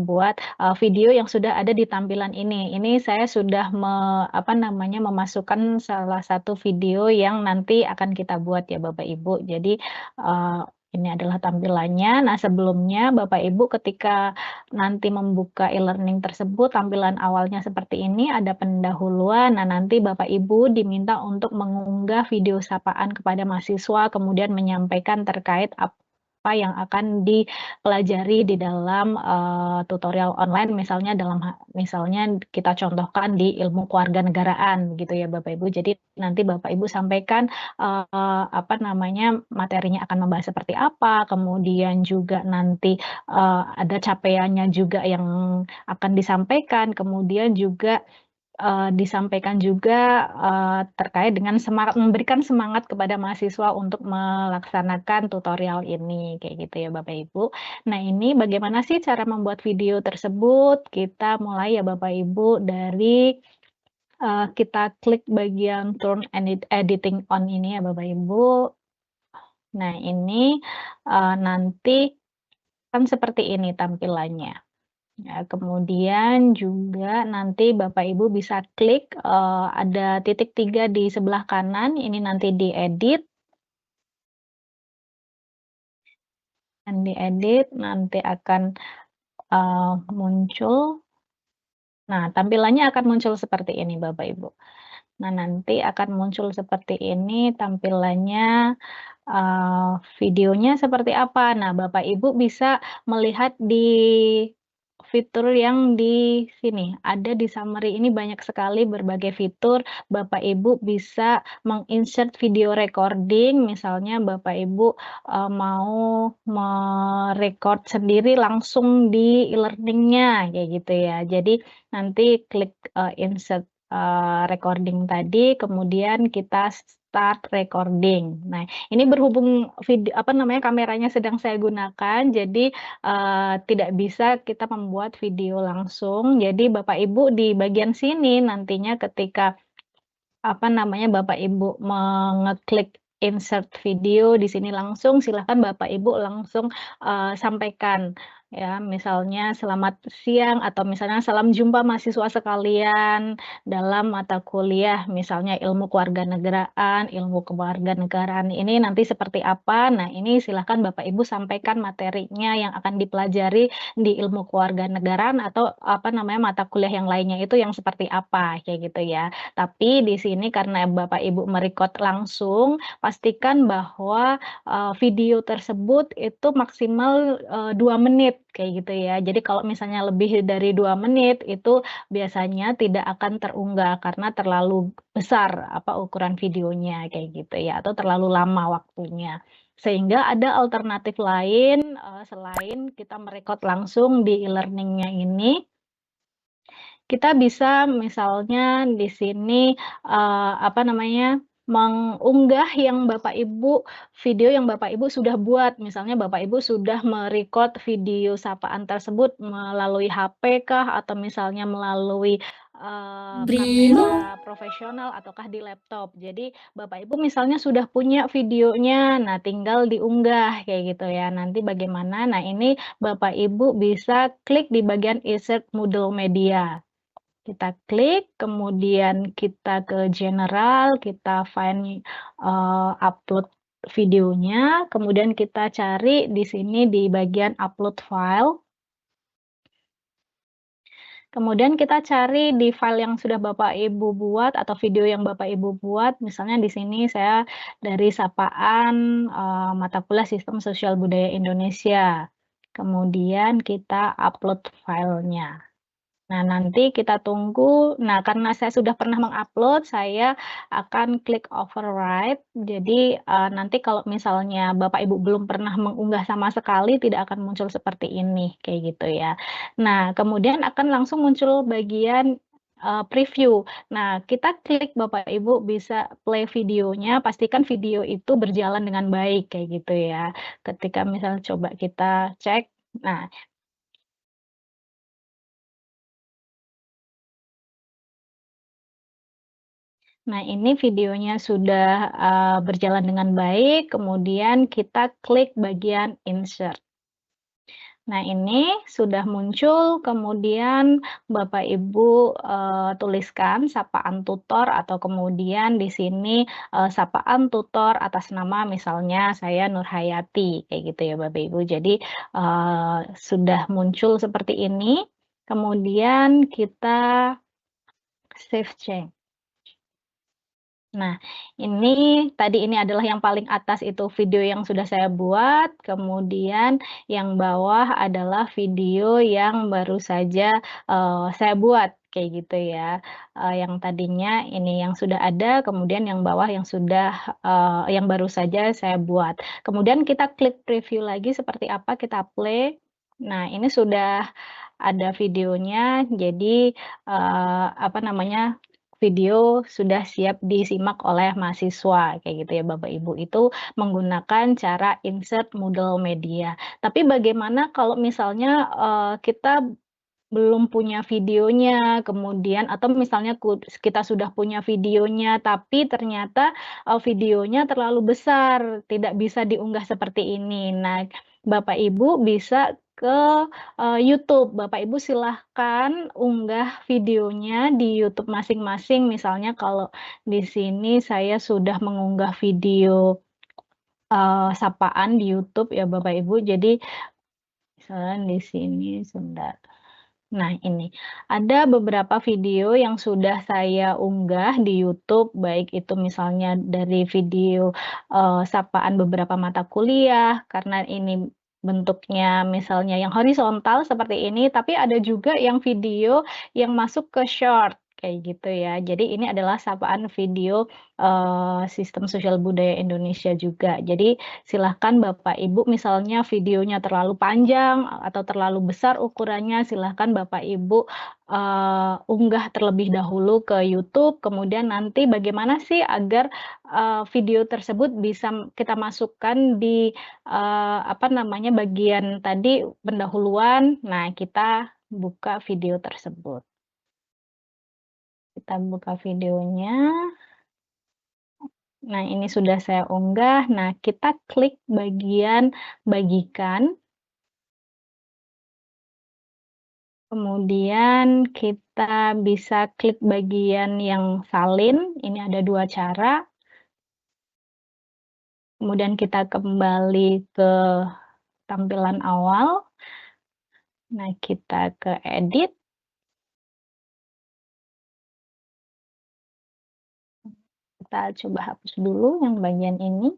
membuat, video yang sudah ada di tampilan ini. Ini saya sudah memasukkan salah satu video yang nanti akan kita buat ya Bapak Ibu. Jadi, ini adalah tampilannya. Nah, sebelumnya Bapak Ibu ketika nanti membuka e-learning tersebut, tampilan awalnya seperti ini, ada pendahuluan. Nah, nanti Bapak Ibu diminta untuk mengunggah video sapaan kepada mahasiswa, kemudian menyampaikan terkait apa yang akan dipelajari di dalam, tutorial online, misalnya kita contohkan di ilmu kewarganegaraan gitu ya Bapak Ibu. Jadi nanti Bapak Ibu sampaikan, materinya akan membahas seperti apa, kemudian juga nanti, ada capaiannya juga yang akan disampaikan, kemudian juga, disampaikan juga, terkait dengan memberikan semangat kepada mahasiswa untuk melaksanakan tutorial ini, kayak gitu ya Bapak Ibu. Nah ini bagaimana sih cara membuat video tersebut? Kita mulai ya Bapak Ibu dari, kita klik bagian turn editing on ini ya Bapak Ibu. Nah ini, nanti kan seperti ini tampilannya. Ya, kemudian juga nanti Bapak Ibu bisa klik, ada titik 3 di sebelah kanan, ini nanti diedit, dan diedit nanti akan, muncul. Nah, tampilannya akan muncul seperti ini Bapak Ibu. Nah, nanti akan muncul seperti ini tampilannya, videonya seperti apa. Nah, Bapak Ibu bisa melihat di fitur yang di sini, ada di summary ini banyak sekali berbagai fitur. Bapak Ibu bisa menginsert video recording, misalnya Bapak Ibu, mau merekod sendiri langsung di e-learning-nya, kayak gitu ya. Jadi nanti klik, insert, recording tadi, kemudian kita start recording. Nah, ini berhubung kameranya sedang saya gunakan, jadi tidak bisa kita membuat video langsung. Jadi Bapak Ibu di bagian sini nantinya ketika, Bapak Ibu ngeklik insert video di sini langsung, silahkan Bapak Ibu langsung, sampaikan ya, misalnya selamat siang atau misalnya salam jumpa mahasiswa sekalian dalam mata kuliah misalnya ilmu kewarganegaraan ini nanti seperti apa. Nah, ini silahkan Bapak Ibu sampaikan materinya yang akan dipelajari di ilmu kewarganegaraan atau mata kuliah yang lainnya itu yang seperti apa, kayak gitu ya. Tapi di sini karena Bapak Ibu langsung, pastikan bahwa, video tersebut itu maksimal, 2 menit, kayak gitu ya. Jadi kalau misalnya lebih dari 2 menit, itu biasanya tidak akan terunggah karena terlalu besar, ukuran videonya, kayak gitu ya, atau terlalu lama waktunya. Sehingga ada alternatif lain, selain kita merekod langsung di e-learning-nya ini, kita bisa misalnya di sini, mengunggah video yang Bapak Ibu sudah buat. Misalnya Bapak Ibu sudah video sapaan tersebut melalui HP kah, atau misalnya melalui, Brimo. kamera profesional ataukah di laptop. Jadi Bapak Ibu misalnya sudah punya videonya, nah tinggal diunggah kayak gitu ya. Nanti bagaimana? Nah ini Bapak Ibu bisa klik di bagian insert Moodle Media. Kita klik, kemudian kita ke general, kita find, upload videonya, kemudian kita cari di sini di bagian upload file. Kemudian kita cari di file yang sudah Bapak Ibu buat atau video yang Bapak Ibu buat, misalnya di sini saya dari sapaan, mata kuliah Sistem Sosial Budaya Indonesia. Kemudian kita upload filenya. Nah, nanti kita tunggu. Nah, karena saya sudah pernah mengupload, saya akan klik override. Jadi, nanti kalau misalnya Bapak Ibu belum pernah mengunggah sama sekali, tidak akan muncul seperti ini, kayak gitu ya. Nah, kemudian akan langsung muncul bagian, preview. Nah, kita klik Bapak Ibu bisa play videonya, pastikan video itu berjalan dengan baik, kayak gitu ya. Ketika misalnya coba kita cek, nah Nah, ini videonya sudah, berjalan dengan baik, kemudian kita klik bagian insert. Nah, ini sudah muncul, kemudian Bapak Ibu, tuliskan sapaan tutor atau kemudian di sini, sapaan tutor atas nama misalnya saya Nurhayati, kayak gitu ya Bapak Ibu. Jadi, sudah muncul seperti ini, kemudian kita save change. Nah, ini adalah yang paling atas itu video yang sudah saya buat, kemudian yang bawah adalah video yang baru saja, saya buat, kayak gitu ya. Yang tadinya ini yang sudah ada, kemudian yang bawah yang baru saja saya buat. Kemudian kita klik preview lagi seperti apa, kita play. Nah, ini sudah ada videonya, jadi, apa namanya, video sudah siap disimak oleh mahasiswa, kayak gitu ya Bapak Ibu. Itu menggunakan cara insert Moodle Media. Tapi bagaimana kalau misalnya, kita belum punya videonya, kemudian atau misalnya kita sudah punya videonya, tapi ternyata, videonya terlalu besar, tidak bisa diunggah seperti ini. Nah, Bapak Ibu bisa ke, YouTube. Bapak Ibu silahkan unggah videonya di YouTube masing-masing. Misalnya kalau di sini saya sudah mengunggah video, sapaan di YouTube ya Bapak Ibu. Jadi misalnya di sini sebentar. Nah ini, ada beberapa video yang sudah saya unggah di YouTube, baik itu misalnya dari video, sapaan beberapa mata kuliah, karena ini bentuknya misalnya yang horizontal seperti ini, tapi ada juga yang video yang masuk ke short, kayak gitu ya. Jadi ini adalah sapaan video, Sistem Sosial Budaya Indonesia juga. Jadi silahkan Bapak Ibu misalnya videonya terlalu panjang atau terlalu besar ukurannya, silahkan Bapak Ibu, unggah terlebih dahulu ke YouTube, kemudian nanti bagaimana sih agar, video tersebut bisa kita masukkan di, apa namanya, bagian tadi pendahuluan. Nah, kita buka video tersebut. Kita buka videonya. Nah, ini sudah saya unggah. Nah, kita klik bagian bagikan. Kemudian kita bisa klik bagian yang salin, ini ada 2 cara. Kemudian kita kembali ke tampilan awal. Nah, kita ke edit, kita coba hapus dulu yang bagian ini.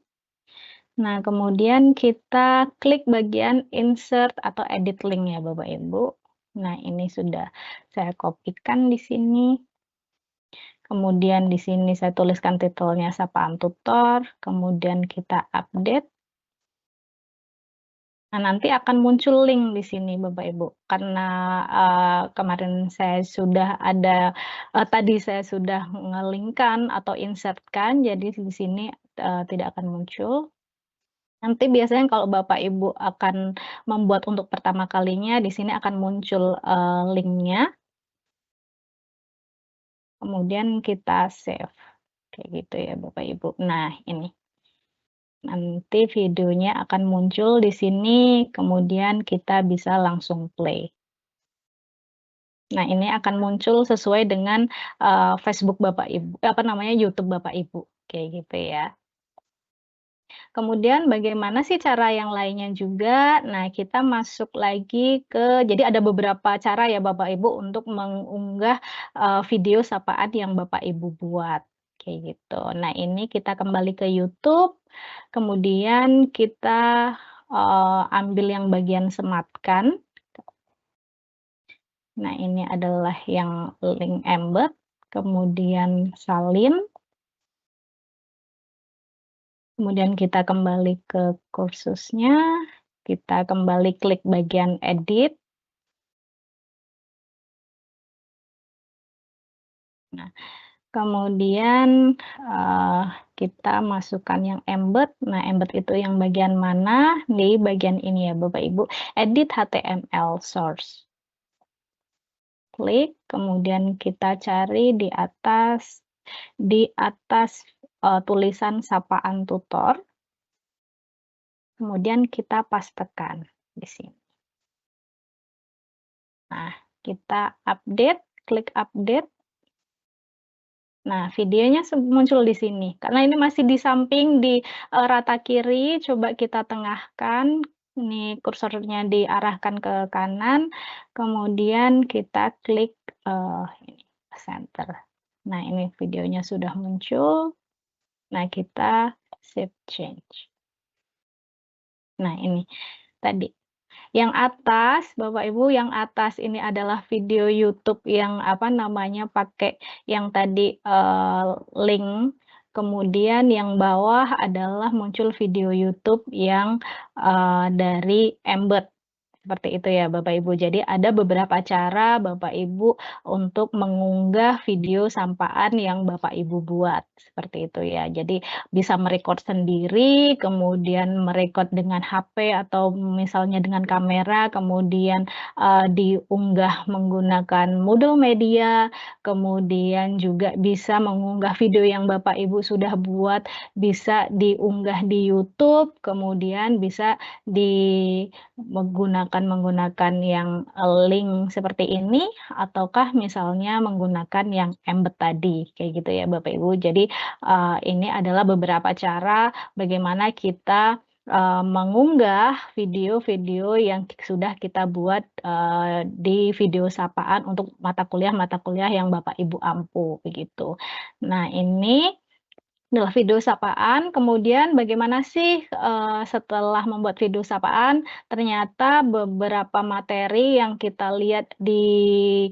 Nah, kemudian kita klik bagian insert atau edit link ya Bapak Ibu. Nah, ini sudah saya kopikan di sini. Kemudian di sini saya tuliskan titelnya sapaan tutor, kemudian kita update. Nah, nanti akan muncul link di sini Bapak Ibu, karena, kemarin saya sudah ada tadi saya sudah nge-link-kan atau insert-kan, jadi di sini, tidak akan muncul. Nanti biasanya kalau Bapak Ibu akan membuat untuk pertama kalinya, di sini akan muncul, link-nya, kemudian kita save, kayak gitu ya Bapak Ibu. Nah ini, nanti videonya akan muncul di sini, kemudian kita bisa langsung play. Nah, ini akan muncul sesuai dengan, Facebook Bapak Ibu apa namanya, YouTube Bapak Ibu, kayak gitu ya. Kemudian bagaimana sih cara yang lainnya juga? Nah, kita masuk lagi jadi ada beberapa cara ya Bapak Ibu untuk mengunggah, video sapaan yang Bapak Ibu buat, kayak gitu. Nah, ini kita kembali ke YouTube, kemudian kita, ambil yang bagian sematkan. Nah, ini adalah yang link embed, kemudian salin, kemudian kita kembali ke kursusnya, kita kembali klik bagian edit. Nah, kemudian, kita masukkan yang embed. Nah, embed itu yang bagian mana? Di bagian ini ya Bapak Ibu, edit HTML source. Klik, kemudian kita cari di atas, tulisan sapaan tutor, kemudian kita pastekan di sini. Nah, kita update, klik update. Nah, videonya muncul di sini. Karena ini masih di samping di rata kiri, coba kita tengahkan. Ini kursornya diarahkan ke kanan, kemudian kita klik ini center. Nah, ini videonya sudah muncul. Nah, kita save change. Nah, ini tadi. Yang atas, Bapak Ibu, yang atas ini adalah video YouTube yang apa namanya, pakai yang tadi, link, kemudian yang bawah adalah muncul video YouTube yang, dari embed. Seperti itu ya Bapak Ibu. Jadi ada beberapa cara Bapak Ibu untuk mengunggah video sampaan yang Bapak Ibu buat, seperti itu ya. Jadi bisa merekod sendiri, kemudian merekod dengan HP atau misalnya dengan kamera, kemudian, diunggah menggunakan Moodle Media, kemudian juga bisa mengunggah video yang Bapak Ibu sudah buat, bisa diunggah di YouTube, kemudian bisa menggunakan yang, link seperti ini, ataukah misalnya menggunakan yang embed tadi, kayak gitu ya Bapak Ibu. Jadi, ini adalah beberapa cara bagaimana kita, mengunggah video-video yang sudah kita buat, di video sapaan untuk mata kuliah yang Bapak Ibu ampu, begitu. Nah, ini adalah video sapaan, kemudian bagaimana sih, setelah membuat video sapaan, ternyata beberapa materi yang kita lihat di,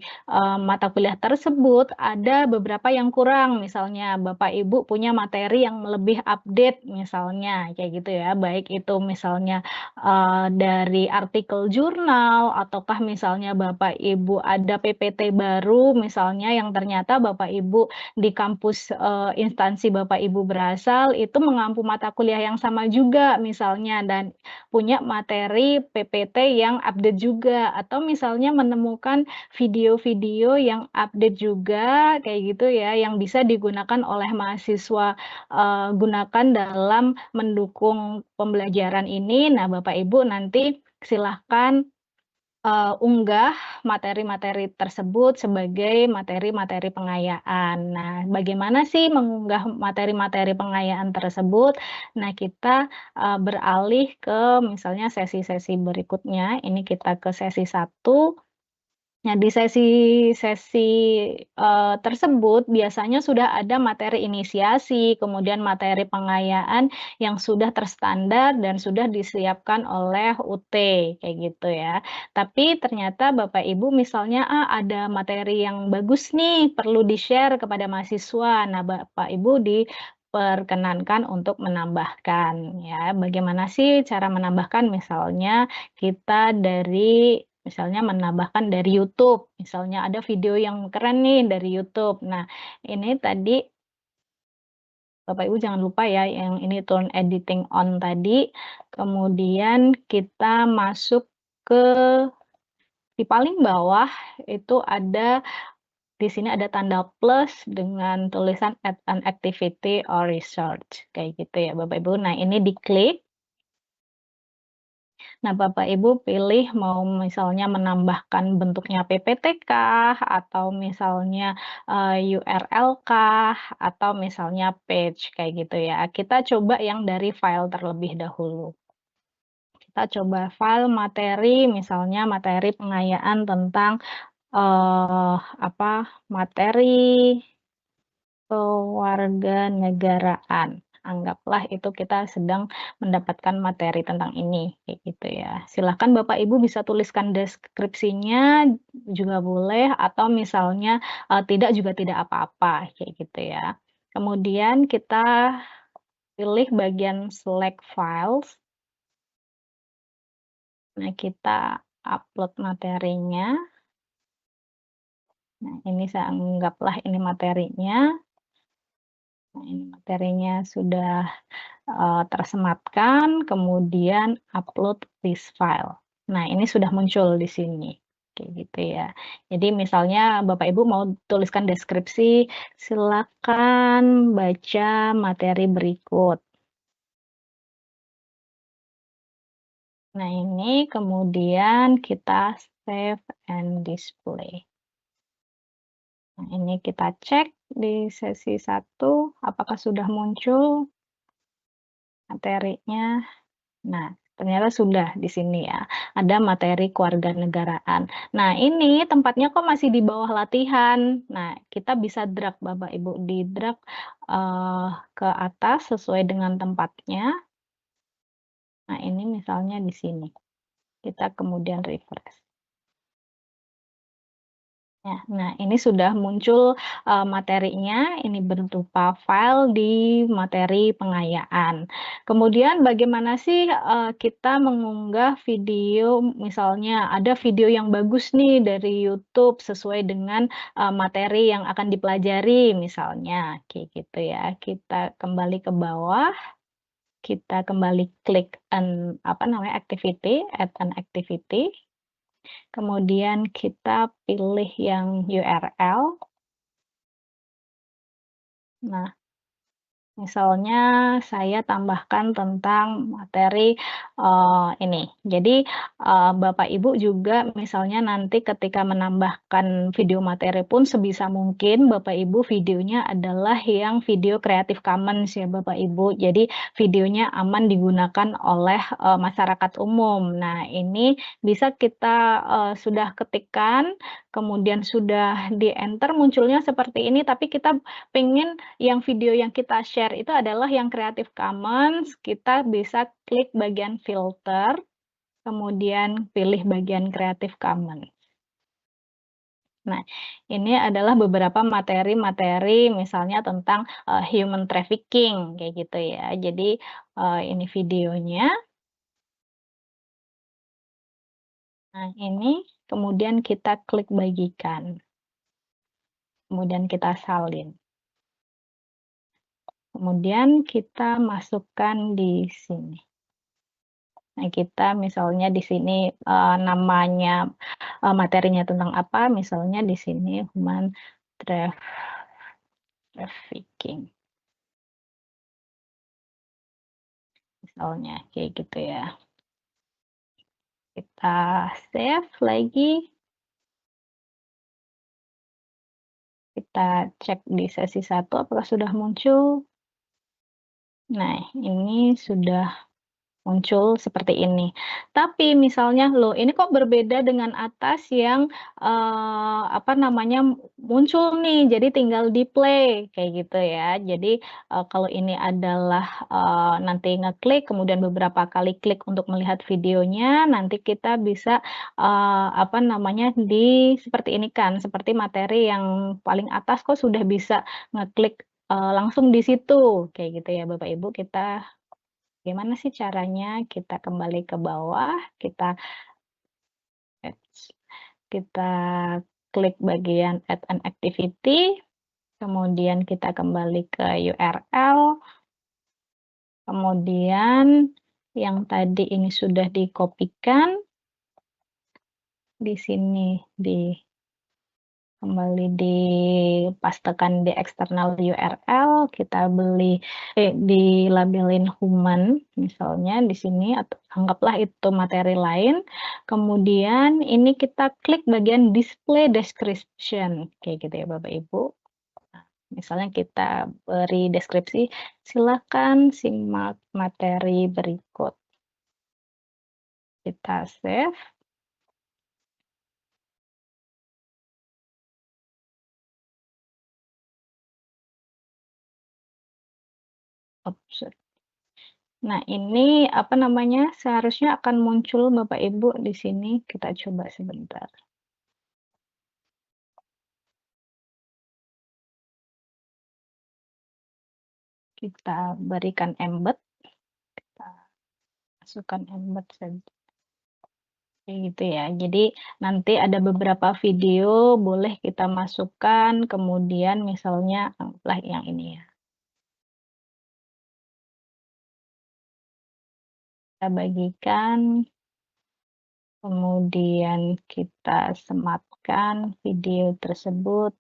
mata kuliah tersebut, ada beberapa yang kurang. Misalnya Bapak Ibu punya materi yang lebih update misalnya, kayak gitu ya. Baik itu misalnya, dari artikel jurnal, ataukah misalnya Bapak Ibu ada PPT baru misalnya yang ternyata Bapak Ibu di kampus, instansi Bapak Ibu berasal itu mengampu mata kuliah yang sama juga misalnya dan punya materi PPT yang update juga atau misalnya menemukan video-video yang update juga kayak gitu ya yang bisa digunakan oleh mahasiswa, gunakan dalam mendukung pembelajaran ini. Nah, Bapak Ibu nanti silahkan unggah materi-materi tersebut sebagai materi-materi pengayaan. Nah, bagaimana sih mengunggah materi-materi pengayaan tersebut? Nah, kita, beralih ke misalnya sesi-sesi berikutnya, ini kita ke sesi 1. Nah, di sesi-sesi, tersebut biasanya sudah ada materi inisiasi, kemudian materi pengayaan yang sudah terstandar dan sudah disiapkan oleh UT, kayak gitu ya. Tapi ternyata Bapak Ibu misalnya, ada materi yang bagus nih, perlu di-share kepada mahasiswa. Nah, Bapak Ibu diperkenankan untuk menambahkan ya. Bagaimana sih cara menambahkan? Misalnya kita misalnya menambahkan dari YouTube, misalnya ada video yang keren nih dari YouTube. Nah, ini tadi Bapak Ibu jangan lupa ya yang ini turn editing on tadi, kemudian kita masuk ke di paling bawah itu ada di sini ada tanda plus dengan tulisan add an activity or research, kayak gitu ya Bapak Ibu. Nah, ini diklik. Nah, Bapak Ibu pilih mau misalnya menambahkan bentuknya PPT kah, atau misalnya, URL kah, atau misalnya page, kayak gitu ya. Kita coba yang dari file terlebih dahulu. Kita coba file materi, misalnya materi pengayaan tentang, materi kewarganegaraan. Anggaplah itu kita sedang mendapatkan materi tentang ini, kayak gitu ya. Silahkan Bapak Ibu bisa tuliskan deskripsinya juga boleh, atau misalnya, tidak juga tidak apa-apa, kayak gitu ya. Kemudian kita pilih bagian select files. Nah, kita upload materinya. Nah, ini saya anggaplah ini materinya. Nah, ini materinya sudah tersematkan, kemudian upload this file. Nah, ini sudah muncul di sini, kayak gitu ya. Jadi misalnya Bapak Ibu mau tuliskan deskripsi, silakan baca materi berikut. Nah, ini kemudian kita save and display. Nah, ini kita cek di sesi 1 apakah sudah muncul materinya. Nah, ternyata sudah di sini ya, ada materi kewarganegaraan. Nah, ini tempatnya kok masih di bawah latihan. Nah, kita bisa drag Bapak Ibu, di-drag, ke atas sesuai dengan tempatnya. Nah, ini misalnya di sini, kita kemudian refresh. Ya, nah ini sudah muncul, materinya, ini berupa file di materi pengayaan. Kemudian bagaimana sih, kita mengunggah video misalnya ada video yang bagus nih dari YouTube sesuai dengan, materi yang akan dipelajari misalnya, kayak gitu ya. Kita kembali ke bawah, kita kembali klik activity, add an activity. Kemudian kita pilih yang URL. Nah, misalnya saya tambahkan tentang materi, ini. Jadi, Bapak Ibu juga misalnya nanti ketika menambahkan video materi pun sebisa mungkin Bapak Ibu videonya adalah yang video Creative Commons ya Bapak Ibu. Jadi videonya aman digunakan oleh, masyarakat umum. Nah, ini bisa kita, sudah ketikkan, kemudian sudah di-enter munculnya seperti ini, tapi kita pengen yang video yang kita share itu adalah yang Creative Commons, kita bisa klik bagian filter, kemudian pilih bagian Creative Commons. Nah, ini adalah beberapa materi-materi misalnya tentang, human trafficking kayak gitu ya. Jadi, ini videonya. Nah, ini kemudian kita klik bagikan, kemudian kita salin. Kemudian kita masukkan di sini. Nah, kita misalnya di sini, namanya, materinya tentang apa, misalnya di sini human trafficking, misalnya kayak gitu ya. Kita save lagi, kita cek di sesi 1 apakah sudah muncul. Nah, ini sudah muncul seperti ini. Tapi misalnya, "Loh ini kok berbeda dengan atas yang, muncul nih, jadi tinggal di-play," kayak gitu ya. Jadi, kalau ini adalah, nanti ngeklik, kemudian beberapa kali klik untuk melihat videonya, nanti kita bisa, seperti ini kan, seperti materi yang paling atas kok sudah bisa ngeklik, langsung di situ, kayak gitu ya Bapak Ibu. Gimana sih caranya? Kita kembali ke bawah, kita klik bagian add an activity, kemudian kita kembali ke URL, kemudian yang tadi ini sudah dikopikan, di sini kembali dipastekan di eksternal URL, kita dilabelin human misalnya di sini atau anggaplah itu materi lain. Kemudian ini kita klik bagian display description, kayak gitu ya Bapak Ibu. Nah, misalnya kita beri deskripsi, silakan simak materi berikut. Kita save. Oops. Nah, ini seharusnya akan muncul Bapak Ibu di sini, kita coba sebentar. Kita berikan embed, kita masukkan embed saja. Kayak gitu ya. Jadi nanti ada beberapa video boleh kita masukkan, kemudian misalnya anggaplah yang ini ya. Kita bagikan, kemudian kita sematkan video tersebut.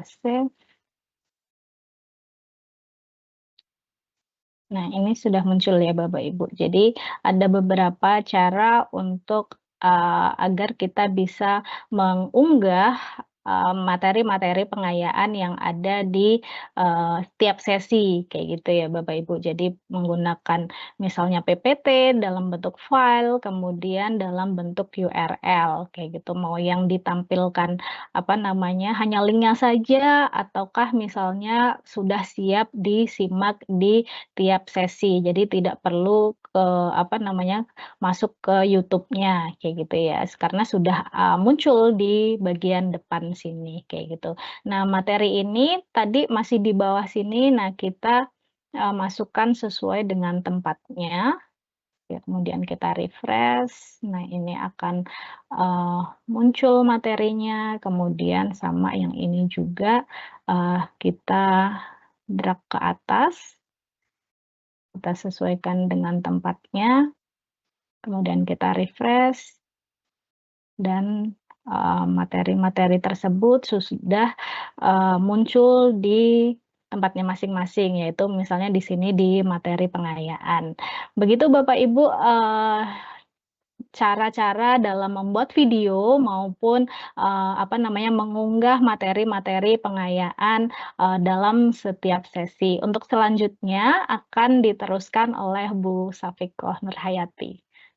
save. Nah, ini sudah muncul ya Bapak Ibu. Jadi ada beberapa cara untuk, agar kita bisa mengunggah, materi-materi pengayaan yang ada di, setiap sesi, kayak gitu ya Bapak Ibu. Jadi menggunakan misalnya PPT dalam bentuk file, kemudian dalam bentuk URL, kayak gitu. Mau yang ditampilkan, apa namanya, hanya linknya saja, ataukah misalnya sudah siap disimak di tiap sesi. Jadi tidak perlu ke apa namanya, masuk ke YouTube-nya kayak gitu ya, karena sudah, muncul di bagian depan sini kayak gitu. Nah, materi ini tadi masih di bawah sini, nah kita, masukkan sesuai dengan tempatnya, ya kemudian kita refresh. Nah, ini akan, muncul materinya, kemudian sama yang ini juga, kita drag ke atas. Kita sesuaikan dengan tempatnya, kemudian kita refresh, dan, materi-materi tersebut sudah, muncul di tempatnya masing-masing, yaitu misalnya di sini di materi pengayaan. Begitu Bapak Ibu, cara-cara dalam membuat video maupun, apa namanya, mengunggah materi-materi pengayaan, dalam setiap sesi. Untuk selanjutnya akan diteruskan oleh Bu Safikoh Nurhayati.